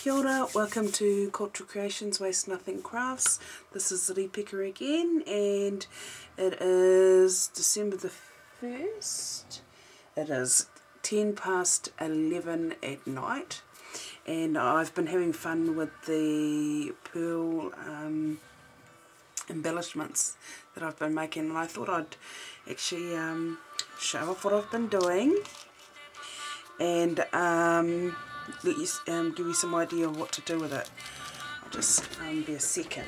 Kia ora, welcome to Cultural Creations Waste Nothing Crafts. This is Rika again, and it is December the 1st. It is 10 past 11 at night, and I've been having fun with the pearl embellishments that I've been making, and I thought I'd actually show off what I've been doing and let you, give you some idea of what to do with it. I'll just be a second.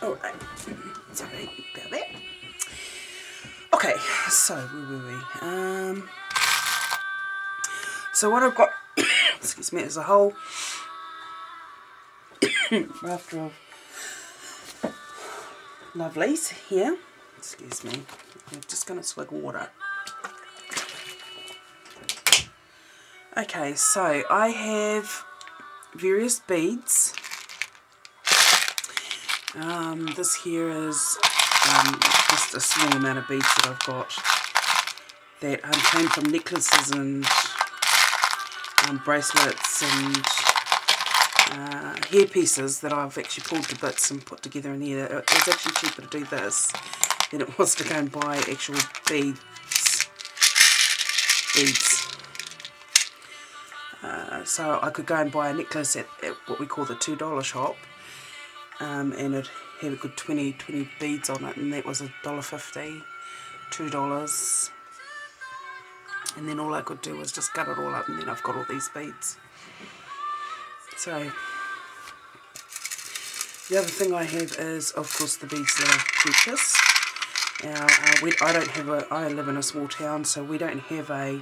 Alright, sorry about that. Okay, so where were we? So what I've got, excuse me, is a whole rafter of lovelies here. Excuse me, I'm just going to swig water. Okay, so I have various beads. This here is just a small amount of beads that I've got that came from necklaces and bracelets and hair pieces that I've actually pulled to bits and put together in here. It was actually cheaper to do this than it was to go and buy actual beads. So I could go and buy a necklace at what we call the $2 shop, and it had a good 20 beads on it, and that was $1.50, $2. And then all I could do was just cut it all up, and then I've got all these beads. So the other thing I have is, of course, the beads that I've purchased. Now, I live in a small town, so we don't have a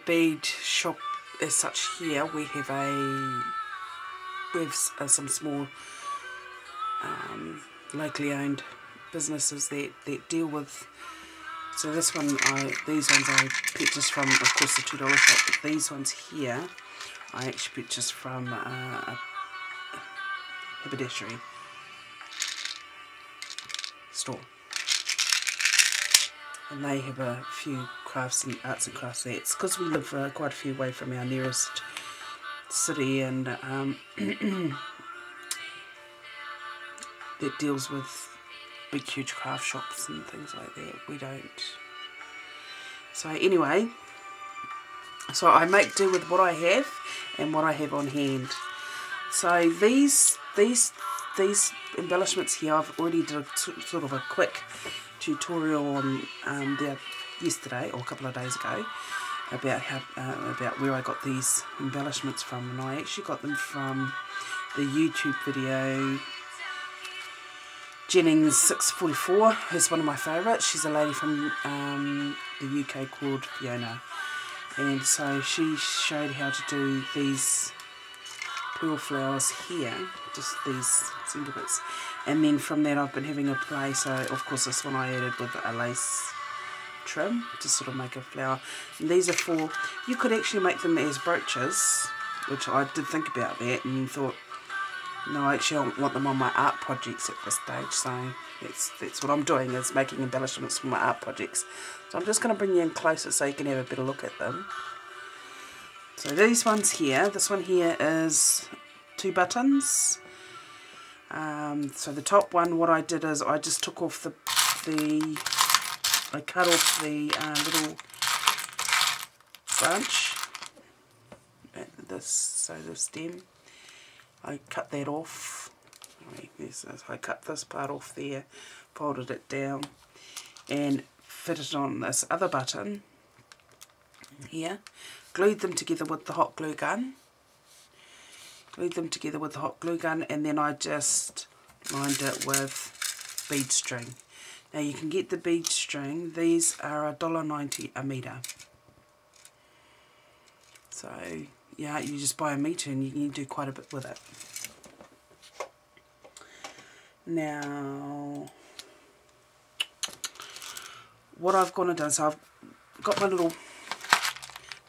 bead shop as such here. We have some small locally owned businesses that deal with. So these ones I purchased from, of course, the $2 shop, but these ones here I actually purchased from a haberdashery store, and they have a few arts and crafts there. It's because we live quite a few away from our nearest city, and that deals with big huge craft shops and things like that. We don't. So anyway, so I make do with what I have and what I have on hand. So these embellishments here, I've already did sort of a quick tutorial on yesterday or a couple of days ago about about where I got these embellishments from, and I actually got them from the YouTube video. Jennings644 is one of my favourites. She's a lady from the UK called Fiona, and so she showed how to do these pearl flowers here, just these single bits, and then from that I've been having a play. So of course this one I added with a lace trim to sort of make a flower, and these are for, you could actually make them as brooches, which I did think about that and thought, no, actually I want them on my art projects at this stage. So that's what I'm doing, is making embellishments for my art projects. So I'm just going to bring you in closer so you can have a better look at them. So these ones here, this one here is 2 buttons. So the top one, what I did is I just took off I cut off the little branch, the stem. I cut that off. I cut this part off there, folded it down, and fitted on this other button here. Glued them together with the hot glue gun. And then I just lined it with bead string. Now you can get the bead string. These are $1.90 a metre. So yeah, you just buy a metre and you can do quite a bit with it. Now, what I've gone and done, so I've got my little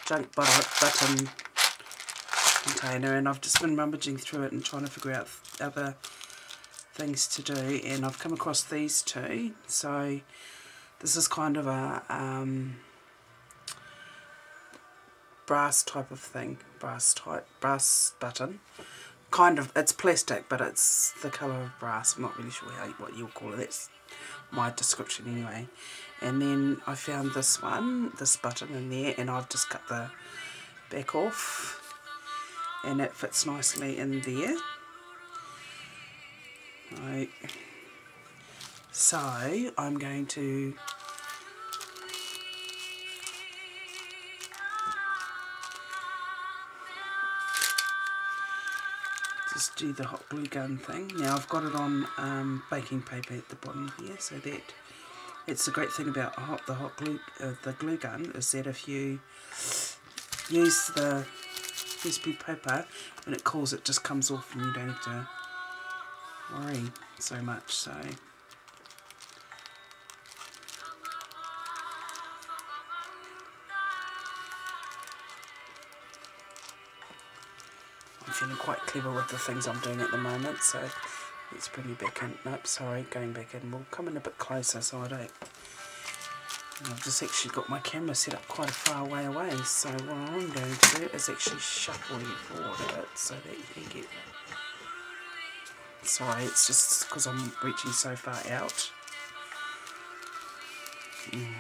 junk button container, and I've just been rummaging through it and trying to figure out other things to do, and I've come across these two. So this is kind of a brass type of thing, brass button. Kind of, it's plastic, but it's the colour of brass. I'm not really sure what you'll call it. That's my description anyway. And then I found this button in there, and I've just cut the back off, and it fits nicely in there. Right. So I'm going to just do the hot glue gun thing. Now I've got it on baking paper at the bottom here, so it's the great thing about the glue gun is that if you use the recipe paper, when it cools it just comes off and you don't have to worry so much. So I'm feeling quite clever with the things I'm doing at the moment, so let's bring you back in. Nope, sorry, going back in. We'll come in a bit closer so I don't. I've just actually got my camera set up quite a far way away, so what I'm going to do is actually shuffle you forward a bit so that you can get. Sorry, it's just because I'm reaching so far out.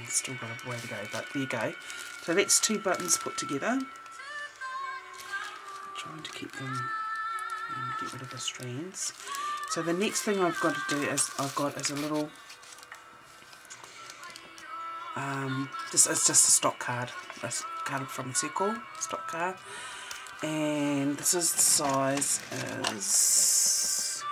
Still got a way to go, but there you go. So that's two buttons put together. Trying to keep them and get rid of the strands. So the next thing I've got to do is a little it's just a stock card. This card from Circle, stock card, and this is the size is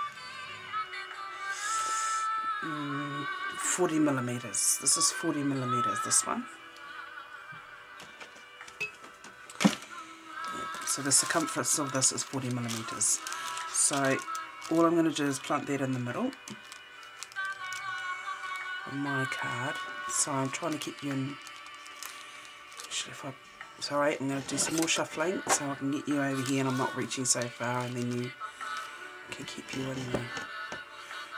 40mm. This is 40mm. This one. So the circumference of this is 40mm. So all I'm going to do is plant that in the middle of my card. So I'm trying to keep you in. Actually, sorry, I'm going to do some more shuffling so I can get you over here and I'm not reaching so far, and then you can keep you in there.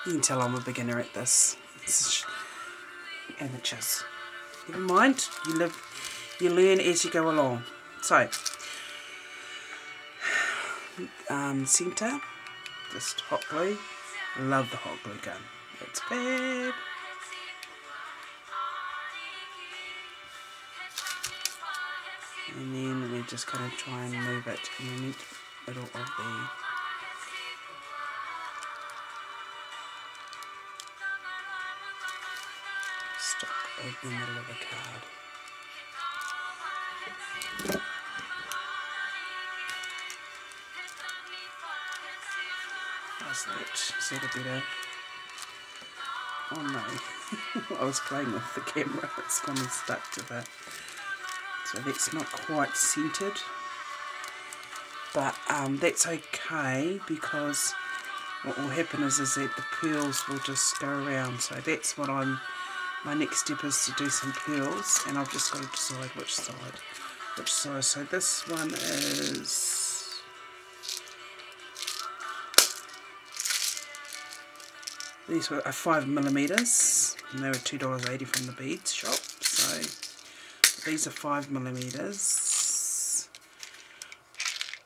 You can tell I'm a beginner at this. It's amateurs. Never mind. You learn as you go along. So. Centre, just hot glue. Love the hot glue gun. It's bad. And then we're just going to try and move it in the middle of the stock over the middle of the card. Is that a better? Oh no, I was playing with the camera, it's kind of stuck to the, so that's not quite centered, but that's okay, because what will happen is that the pearls will just go around. So that's what my next step is to do some pearls, and I've just got to decide which size. So this one is, these were 5mm, and they were $2.80 from the beads shop. So these are 5mm.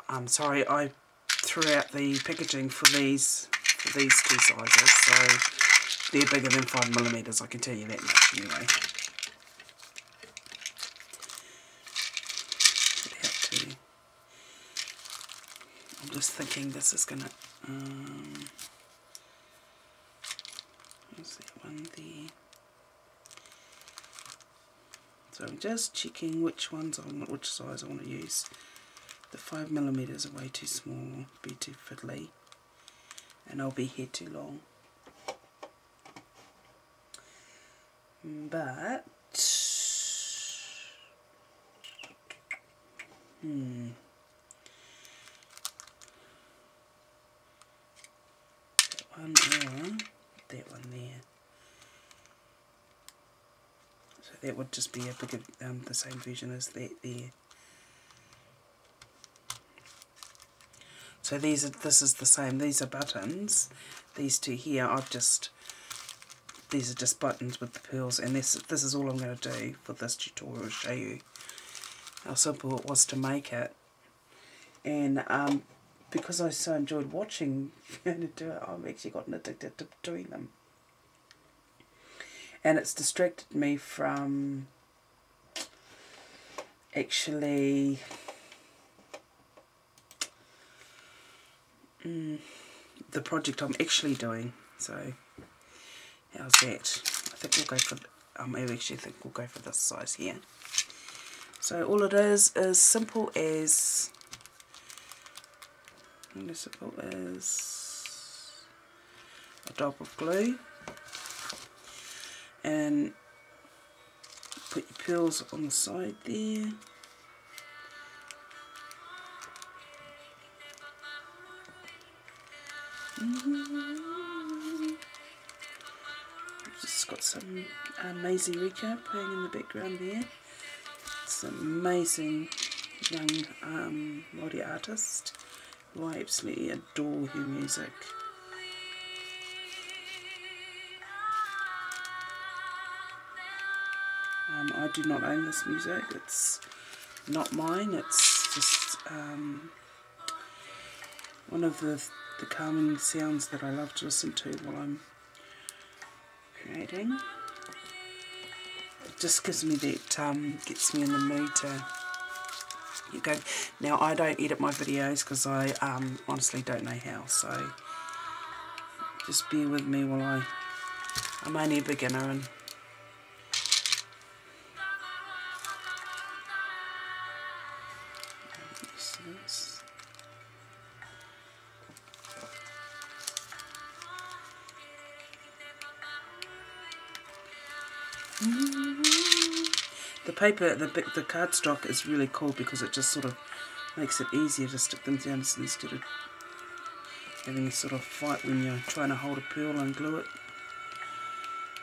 I'm sorry, I threw out the packaging for these two sizes, so they're bigger than 5mm. I can tell you that much anyway. I'm just thinking this is gonna. Where's that one there? So I'm just checking which size I want to use. The 5mm are way too small, be too fiddly, and I'll be here too long. But that one or that one there. So that would just be a bigger, the same version as that there. So this is the same. These are buttons these two here, these are just buttons with the pearls, and this is all I'm going to do for this tutorial, to show you how simple it was to make it. And because I so enjoyed watching Fiona do it, I've actually gotten addicted to doing them. And it's distracted me from actually the project I'm actually doing. So how's that? I think we'll go for we'll go for this size here. So all it is simple as a dab of glue, and put your pearls on the side there. Just got some Maisey Rika playing in the background there. It's an amazing young Māori artist who I absolutely adore her music. I do not own this music, it's not mine, it's just one of the calming sounds that I love to listen to while I'm creating. It just gives me that, gets me in the mood to get going. Now I don't edit my videos because I honestly don't know how, so just bear with me while I'm only a beginner. And the paper, the cardstock is really cool because it just sort of makes it easier to stick them down instead of having a sort of fight when you're trying to hold a pearl and glue it.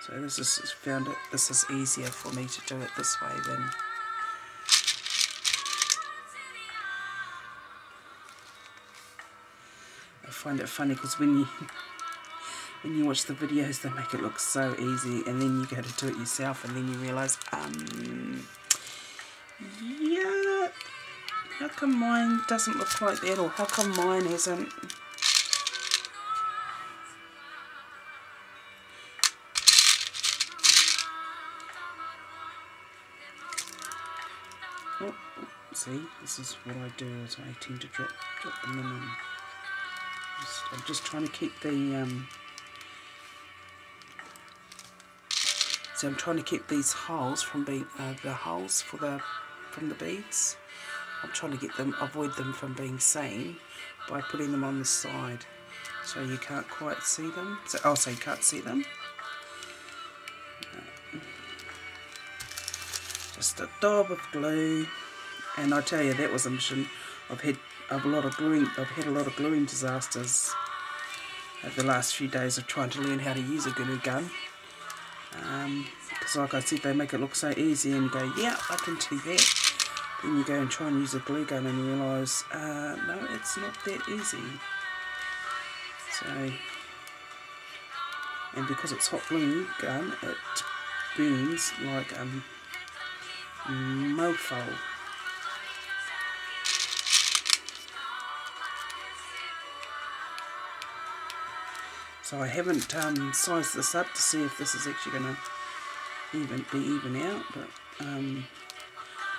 So this is easier for me to do it this way than I find it funny because when you watch the videos, they make it look so easy, and then you go to do it yourself, and then you realise, yeah, how come mine doesn't look like that, or how come mine hasn't? Oh, see, this is what I do, is I tend to drop them in, and I'm just trying to keep the so I'm trying to keep these holes from being the holes from the beads. I'm trying to avoid them from being seen by putting them on the side, so you can't quite see them. So you can't see them. Just a dab of glue, and I tell you, that was a mission. I've had a lot of gluing disasters over the last few days of trying to learn how to use a glue gun. Because like I said, they make it look so easy, and you go, yeah, I can do that. Then you go and try and use a glue gun and you realise, no, it's not that easy. So, and because it's hot glue gun, it burns like a mofo. So I haven't sized this up to see if this is actually going to even out, but it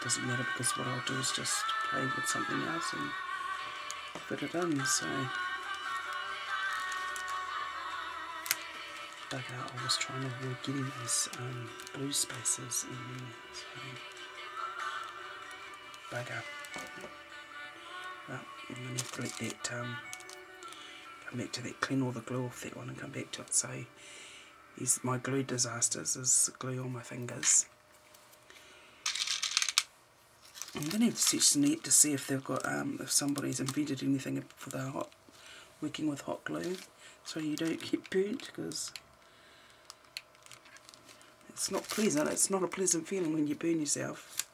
doesn't matter, because what I'll do is just play with something else and fit it in. So bugger, I was trying to avoid getting those blue spaces in there. So bugger. Well, I'm going to have to let that come back to that, clean all the glue off that one and come back to it. So here's my glue disasters, is glue on my fingers. I'm going to have to search the net to see if they've got if somebody's invented anything for the working with hot glue, so you don't get burnt, because it's not pleasant. It's not a pleasant feeling when you burn yourself.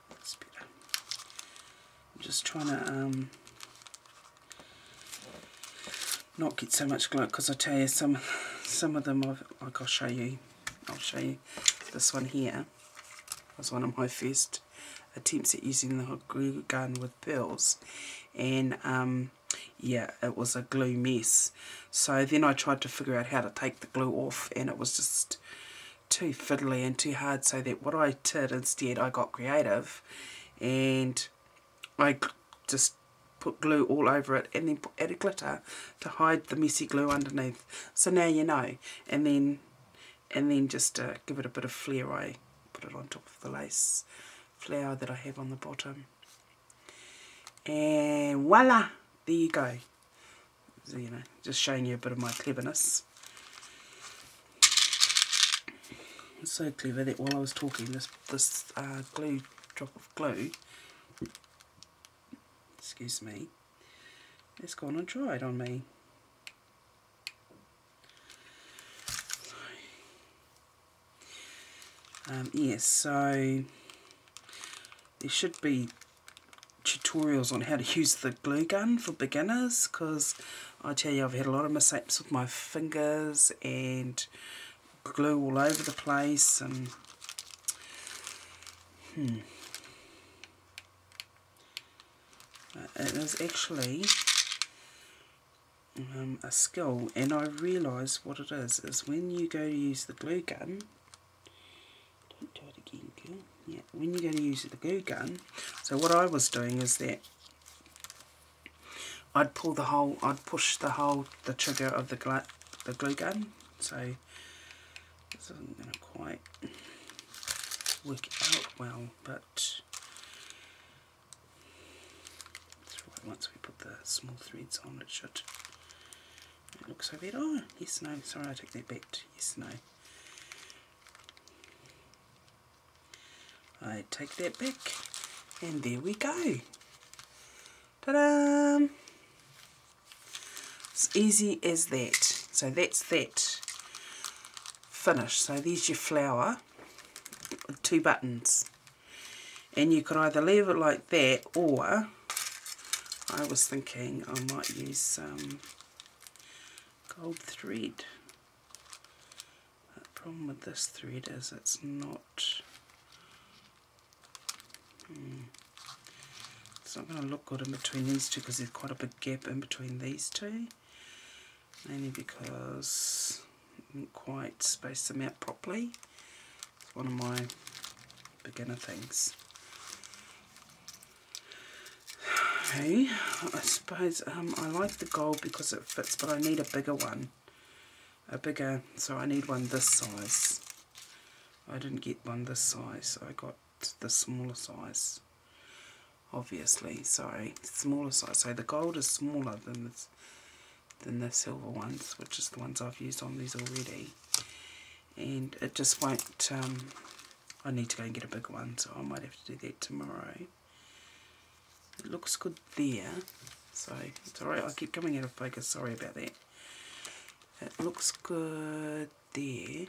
That's better. trying to not get so much glue, because I tell you some of them I'll show you this one here was one of my first attempts at using the glue gun with pearls, and yeah, it was a glue mess. So then I tried to figure out how to take the glue off, and it was just too fiddly and too hard, so that what I did instead, I got creative and I just put glue all over it, and then added glitter to hide the messy glue underneath. So now you know. And then just to give it a bit of flair, I put it on top of the lace flower that I have on the bottom. And voila! There you go. So, you know, just showing you a bit of my cleverness. It's so clever that while I was talking, this drop of glue, excuse me, it's gone and dried on me. Yes, so there should be tutorials on how to use the glue gun for beginners, because I tell you, I've had a lot of mistakes with my fingers and glue all over the place, and it is actually a skill, and I realise what it is when you go to use the glue gun. Don't do it again, girl. Yeah, when you go to use the glue gun, so what I was doing is that I'd push the trigger of the glue gun, so this isn't going to quite work out well, but that's right, once we put the small threads on, it should, it looks so bad. Oh, yes, no, sorry, I take that back. Yes, no. I take that back, and there we go. Ta-da! As easy as that. So that's that finished. So there's your flower with 2 buttons, and you could either leave it like that, or I was thinking I might use some gold thread. The problem with this thread is it's not it's not going to look good in between these two, because there's quite a big gap in between these two, mainly because I didn't quite space them out properly. It's one of my beginner things. Okay, I suppose I like the gold because it fits, but I need a bigger one. So I need one this size. I didn't get one this size, so I got the smaller size. Obviously, sorry, smaller size. So the gold is smaller than the silver ones, which is the ones I've used on these already. And it just won't. I need to go and get a bigger one, so I might have to do that tomorrow. It looks good there, so it's alright. I keep coming out of focus. Sorry about that. It looks good there.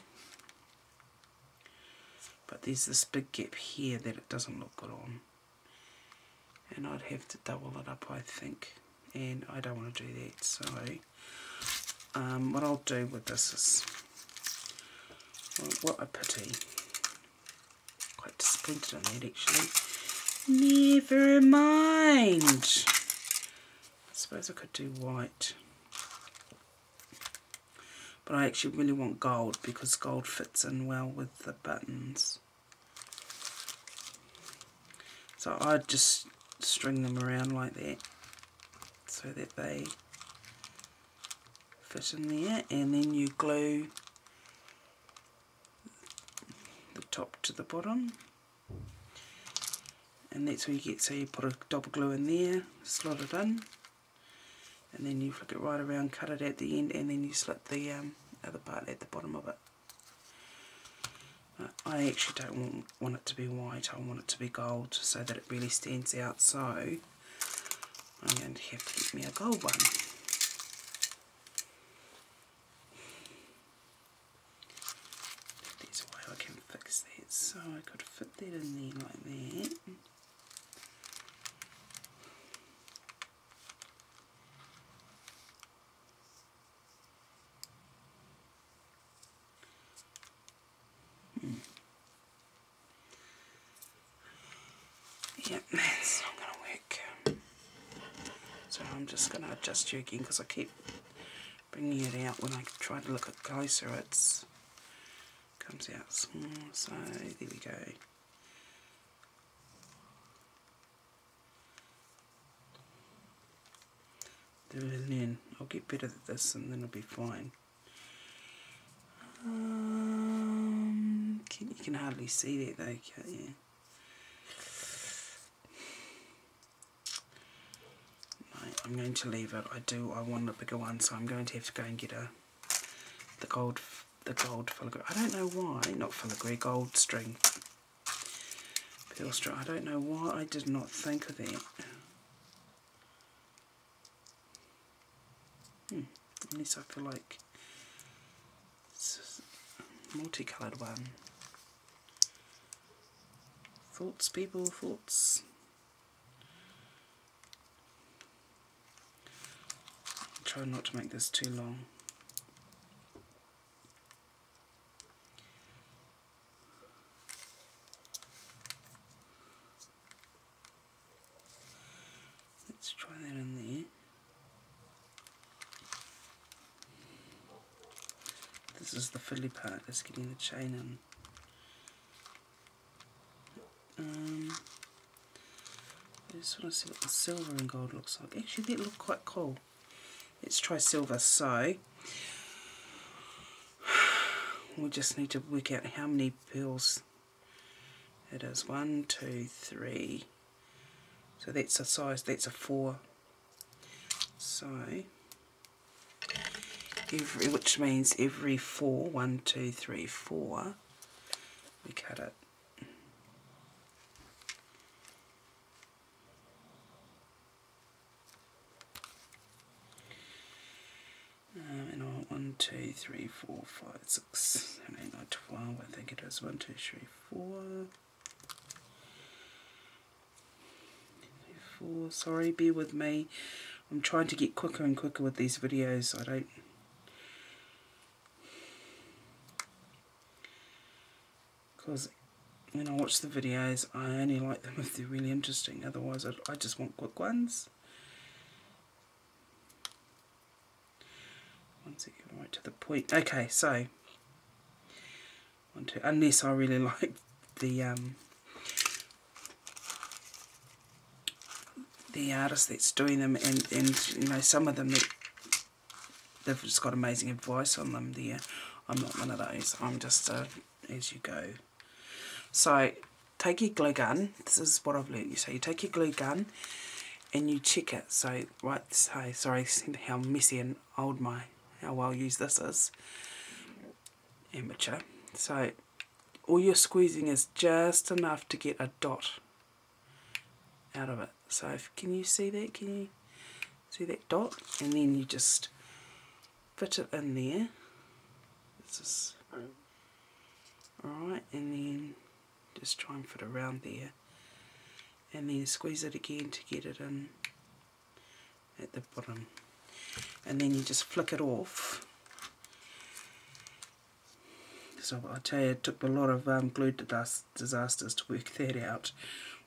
But there's this big gap here that it doesn't look good on. And I'd have to double it up, I think. And I don't want to do that, so what I'll do with this is, well, what a pity. Quite disappointed in that, actually. Never mind. I suppose I could do white. But I actually really want gold, because gold fits in well with the buttons. So I'd just string them around like that, so that they fit in there, and then you glue the top to the bottom, and that's what you get. So you put a double glue in there, slot it in, and then you flick it right around, cut it at the end, and then you slit the other part at the bottom of it. I actually don't want it to be white, I want it to be gold, so that it really stands out. So I'm going to have to get me a gold one. There's a way I can fix that. So I could fit that in there like that. So I'm just going to adjust you again because I keep bringing it out when I try to look at closer. It comes out small. So there we go. And then I'll get better at this and then it'll be fine. You can hardly see that though, can't you? No, I'm going to leave it. I want a bigger one, so I'm going to have to go and get the gold filigree. I don't know why, not filigree, gold string. Pearl string. I don't know why I did not think of that. Unless I feel like it's a multicoloured one. Thoughts, people, thoughts. Try not to make this too long. Let's try that in there. This is the fiddly part, just getting the chain in. I just want to see what the silver and gold looks like. Actually, that look quite cool. Let's try silver. So, we just need to work out how many pearls it is. 1, 2, 3. So that's a size, that's a 4. So, which means every 4, 1, 2, 3, 4, we cut it. And I want 1, 2, 3, 4, 5, 6, 7, 8, 9, 12, I think it is. 1, 2, 3, 4. 4, sorry, bear with me. I'm trying to get quicker and quicker with these videos. Because when I watch the videos, I only like them if they're really interesting. Otherwise, I just want quick ones. Once it gets right to the point. Okay, so 1, 2. Unless I really like the artist that's doing them, and you know, some of them they've just got amazing advice on them. There, I'm not one of those. I'm just as you go. So take your glue gun. This is what I've learnt. So you take your glue gun and you check it. So sorry how messy and old how well used this is. Amateur. So all you're squeezing is just enough to get a dot out of it. So can you see that? Can you see that dot? And then you just fit it in there. This is alright, and then just try and fit around there, and then squeeze it again to get it in at the bottom, and then you just flick it off. So I tell you, it took a lot of glue disasters to work that out,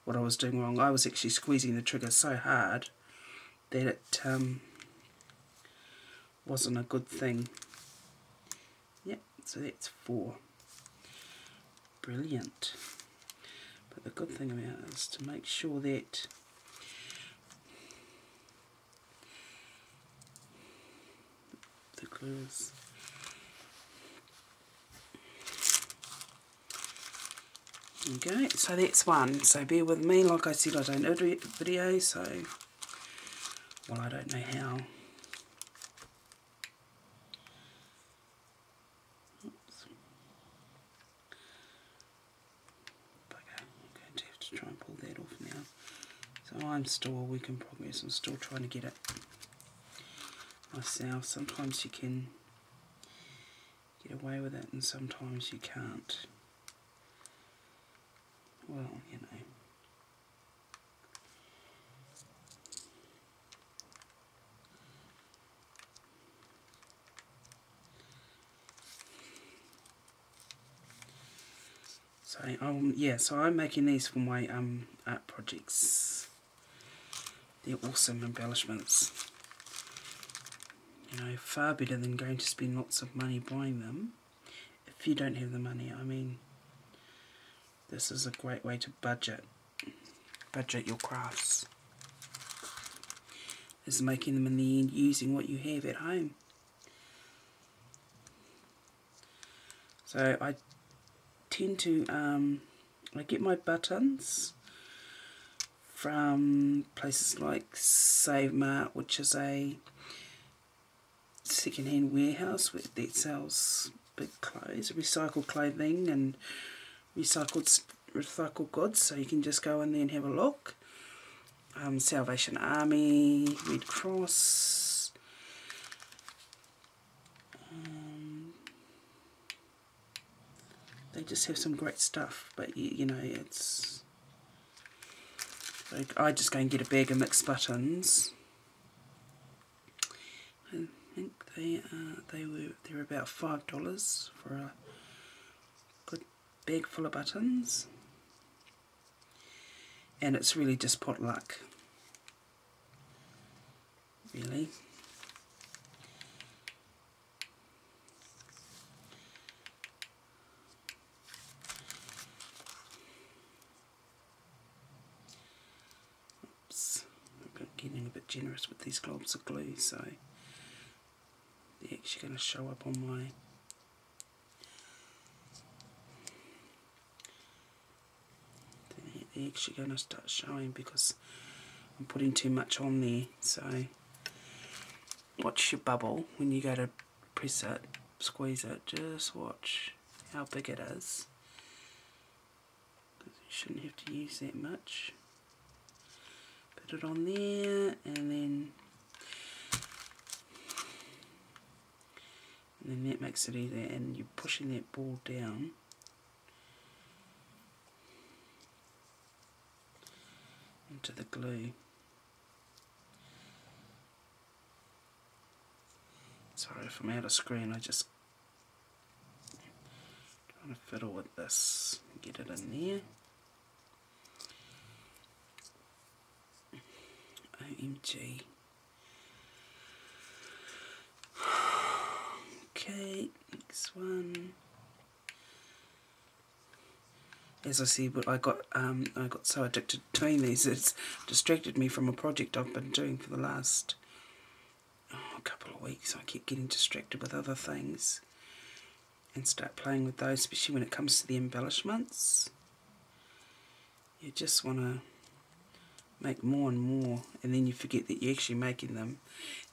what I was doing wrong. I was actually squeezing the trigger so hard that it wasn't a good thing. Yep, so that's 4. Brilliant. But the good thing about it is to make sure that the glue is okay. So that's 1. So bear with me. Like I said, I don't edit videos, so well, I don't know how. Try and pull that off now. So I'm still a work in progress. I'm still trying to get it myself. Sometimes you can get away with it and sometimes you can't. Well, you know. So yeah, so I'm making these for my art projects. They're awesome embellishments. You know, far better than going to spend lots of money buying them. If you don't have the money, I mean, this is a great way to budget your crafts. Is making them in the end using what you have at home. So I tend to, I get my buttons from places like Save Mart, which is a second-hand warehouse that sells big clothes, recycled clothing and recycled goods, so you can just go in there and have a look. Salvation Army, Red Cross, they just have some great stuff, but you know, it's like, I just go and get a bag of mixed buttons. I think they're about $5 for a good bag full of buttons, and it's really just potluck, really. Oops, I'm getting a bit generous with these globs of glue, so they're actually going to show up on my they're actually going to start showing because I'm putting too much on there. So watch your bubble when you go to press it, squeeze it, just watch how big it is, because you shouldn't have to use that much. Put it on there, and then that makes it easier, and you're pushing that ball down into the glue. Sorry if I'm out of screen, I just trying to fiddle with this and get it in there. OMG. Okay, next one. As I said, but I got so addicted to doing these, it's distracted me from a project I've been doing for the last couple of weeks. I keep getting distracted with other things and start playing with those, especially when it comes to the embellishments. You just want to make more and more, and then you forget that you're actually making them.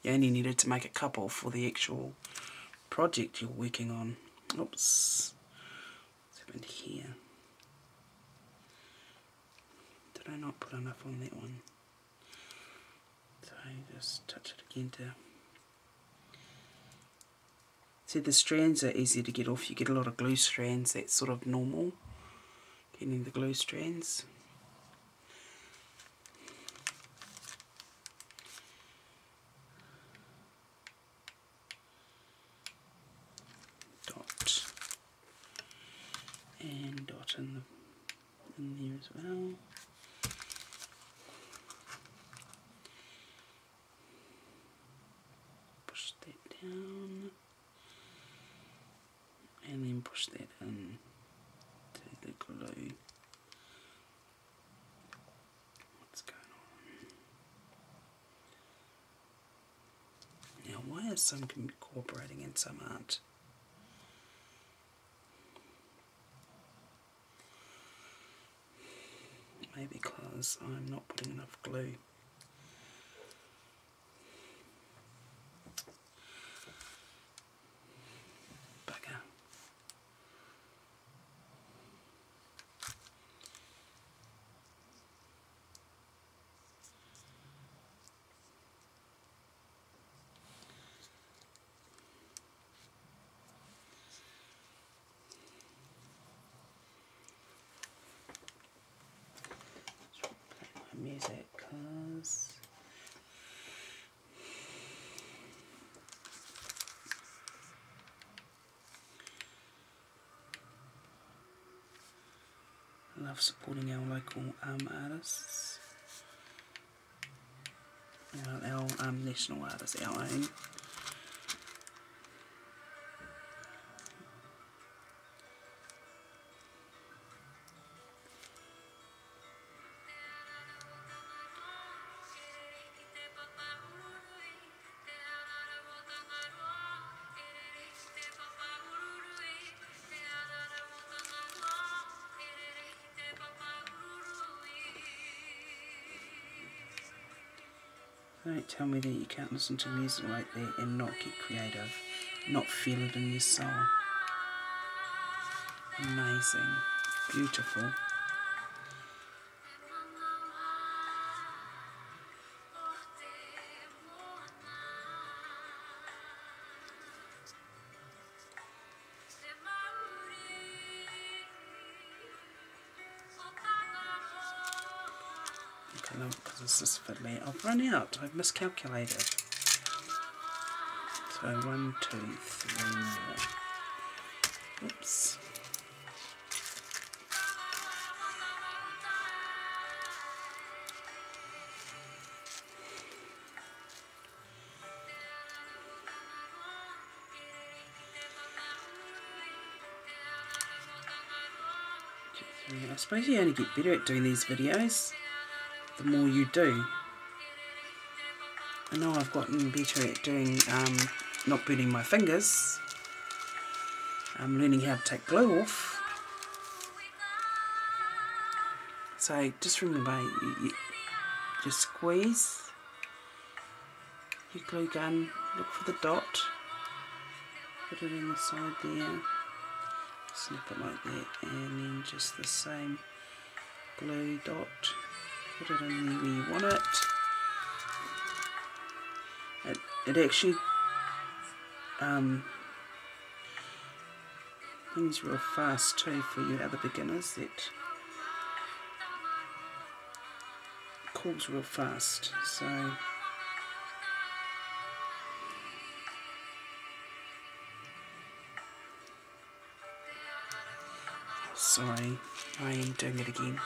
You only needed to make a couple for the actual project you're working on. Oops, what's happened here? Did I not put enough on that one? So just touch it again to see, the strands are easier to get off. You get a lot of glue strands, that's sort of normal, getting the glue strands. Dot and dot in there as well. Push that down, and then push that in to the glue. What's going on? Now, why are some cooperating and some aren't? Maybe because I'm not putting enough glue. Bugger. Music, cause I love supporting our local artists. You know, our national art is our own. Don't tell me that you can't listen to music like that and not get creative, not feel it in your soul. Amazing, beautiful. Okay, no, because this is fiddly. I've run out. I've miscalculated. So 1, 2, 3 more. Oops. I suppose you only get better at doing these videos the more you do. I know I've gotten better at doing not burning my fingers. I'm learning how to take glue off. So just remember, you just squeeze your glue gun, look for the dot, put it in the side there, snip it like that, and then just the same glue dot, put it in there where you want it. It actually things real fast too for you other beginners. That cools real fast. So sorry, I am doing it again.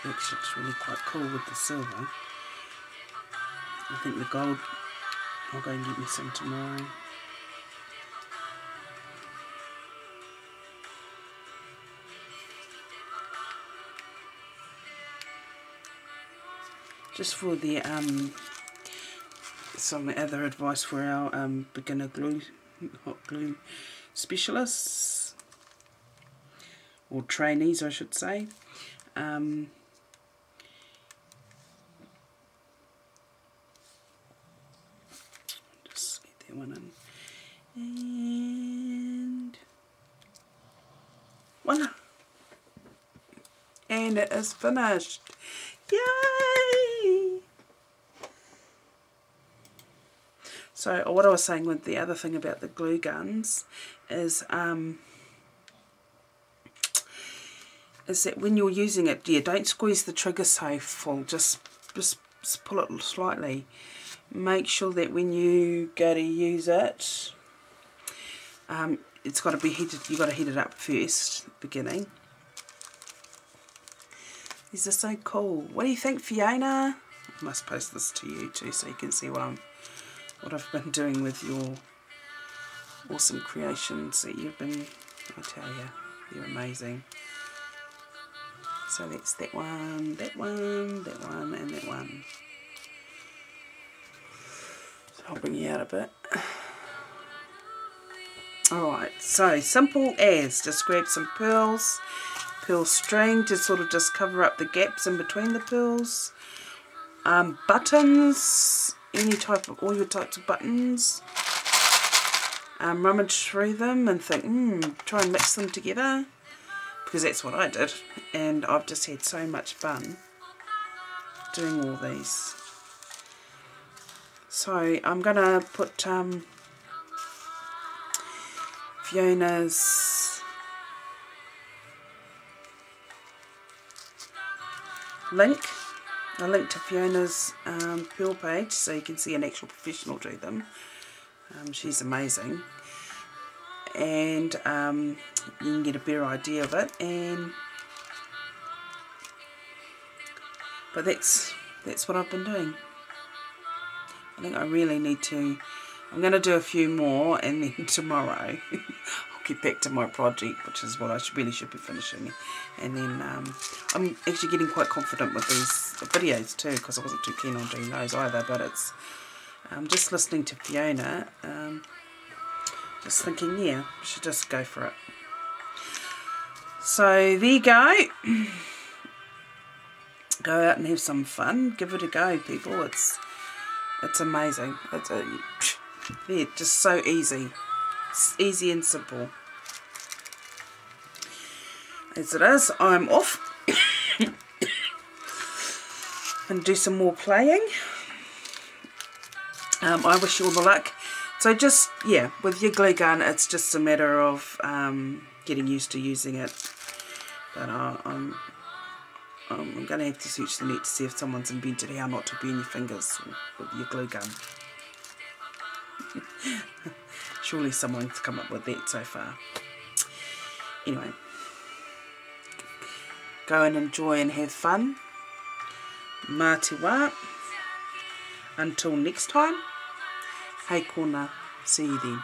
Actually, it's really quite cool with the silver. I think the gold, I'll go and get me some tomorrow. Just for the some other advice for our beginner hot glue specialists, or trainees I should say. Just get that one in, and voila, and it is finished. Yay! So what I was saying with the other thing about the glue guns is that when you're using it, yeah, don't squeeze the trigger so full, just pull it slightly. Make sure that when you go to use it, it's got to be heated. You've got to heat it up first, beginning. These are so cool. What do you think, Fiona? I must post this to you too, so you can see what I've been doing with your awesome creations that you've been. I tell you, you're amazing. So that's that one, and that one. I'll bring you out a bit. Alright, so simple as just grab some pearls, pearl string to sort of just cover up the gaps in between the pearls. Buttons, all your types of buttons. Rummage through them and think, try and mix them together, because that's what I did, and I've just had so much fun doing all these. So I'm going to put Fiona's a link to Fiona's pearl page, so you can see an actual professional do them. She's amazing, and you can get a better idea of it. But that's what I've been doing. I think I really need to. I'm going to do a few more, and then tomorrow I'll get back to my project, which is what I really should be finishing. And then I'm actually getting quite confident with these videos too, because I wasn't too keen on doing those either. But it's just listening to Fiona, just thinking, yeah, I should just go for it. So there you go. Go out and have some fun. Give it a go, people. It's amazing. They're just so easy. It's easy and simple. As it is, I'm off and do some more playing. I wish you all the luck. So just, yeah, with your glue gun, it's just a matter of getting used to using it. But I'm going to have to search the net to see if someone's invented how not to burn your fingers with your glue gun. Surely someone's come up with that so far. Anyway, go and enjoy and have fun. Mā te wā. Until next time, hei kona, see you then.